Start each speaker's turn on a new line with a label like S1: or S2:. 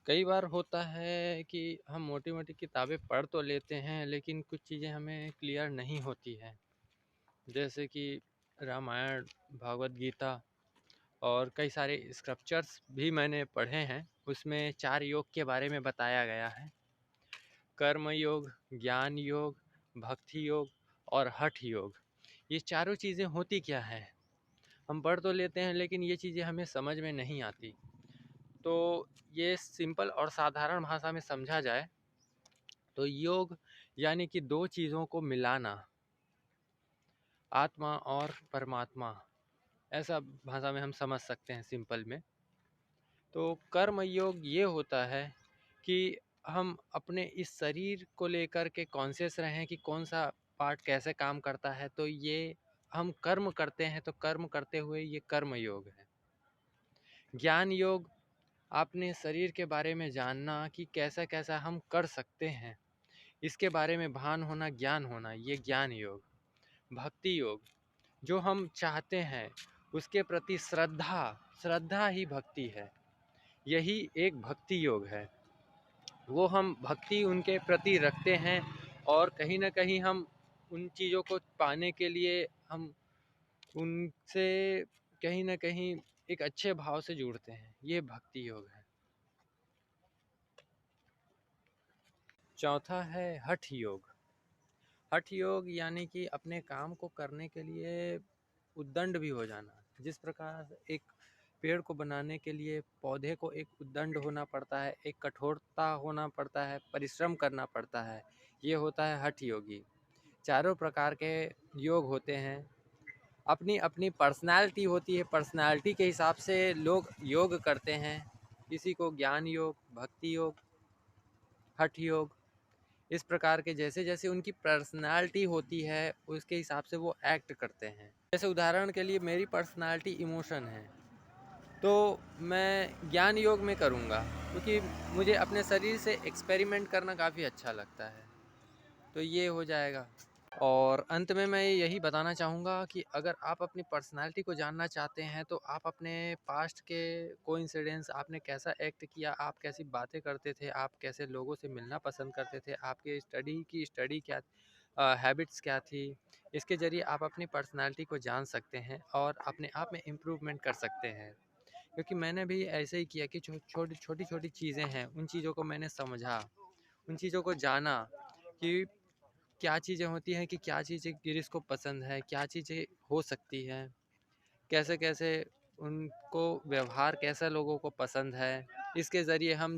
S1: कई बार होता है कि हम मोटी-मोटी किताबें पढ़ तो लेते हैं, लेकिन कुछ चीज़ें हमें क्लियर नहीं होती हैं। जैसे कि रामायण, भगवद गीता और कई सारे स्क्रिप्चर्स भी मैंने पढ़े हैं। उसमें 4 योग के बारे में बताया गया है। कर्म योग, ज्ञान योग, भक्ति योग और हठ योग। ये चारों चीज़ें होती क्या हैं? हम पढ़ तो लेते हैं, लेकिन ये चीज़ें हमें समझ में नहीं आती। तो ये सिंपल और साधारण भाषा में समझा जाए तो योग यानी कि दो चीज़ों को मिलाना, आत्मा और परमात्मा, ऐसा भाषा में हम समझ सकते हैं सिंपल में। तो कर्म योग ये होता है कि हम अपने इस शरीर को लेकर के कॉन्शियस रहें कि कौन सा पार्ट कैसे काम करता है, तो ये हम कर्म करते हैं, तो कर्म करते हुए ये कर्म योग है। ज्ञान योग, अपने शरीर के बारे में जानना कि कैसा कैसा हम कर सकते हैं, इसके बारे में भान होना, ज्ञान होना, ये ज्ञान योग। भक्ति योग, जो हम चाहते हैं उसके प्रति श्रद्धा, श्रद्धा ही भक्ति है, यही एक भक्ति योग है। वो हम भक्ति उनके प्रति रखते हैं और कहीं न कहीं हम उन चीज़ों को पाने के लिए हम उनसे कहीं न कहीं एक अच्छे भाव से जुड़ते हैं, ये भक्ति योग है। चौथा है हठ योग। हठ योग यानी कि अपने काम को करने के लिए उद्दंड भी हो जाना। जिस प्रकार एक पेड़ को बनाने के लिए पौधे को एक उद्दंड होना पड़ता है, एक कठोरता होना पड़ता है, परिश्रम करना पड़ता है, ये होता है हठ योगी। चारों प्रकार के योग होते हैं, अपनी अपनी पर्सनैलिटी होती है, पर्सनैलिटी के हिसाब से लोग योग करते हैं। किसी को ज्ञान योग, भक्ति योग, हठ योग, इस प्रकार के जैसे जैसे उनकी पर्सनालिटी होती है उसके हिसाब से वो एक्ट करते हैं। जैसे उदाहरण के लिए मेरी पर्सनालिटी इमोशन है, तो मैं ज्ञान योग में करूँगा क्योंकि मुझे अपने शरीर से एक्सपेरिमेंट करना काफ़ी अच्छा लगता है। तो ये हो जाएगा। और अंत में मैं यही बताना चाहूँगा कि अगर आप अपनी पर्सनैलिटी को जानना चाहते हैं तो आप अपने पास्ट के कोइंसिडेंस, आपने कैसा एक्ट किया, आप कैसी बातें करते थे, आप कैसे लोगों से मिलना पसंद करते थे, आपके स्टडी क्या हैबिट्स क्या थी, इसके ज़रिए आप अपनी पर्सनैलिटी को जान सकते हैं और अपने आप में इम्प्रूवमेंट कर सकते हैं। क्योंकि मैंने भी ऐसे ही किया कि छोटी-छोटी चीज़ें हैं, उन चीज़ों को मैंने समझा, उन चीज़ों को जाना कि क्या चीज़ें होती हैं, कि क्या चीज़ें किसको पसंद है, क्या चीज़ें हो सकती हैं, कैसे-कैसे उनको व्यवहार कैसा लोगों को पसंद है, इसके ज़रिए हम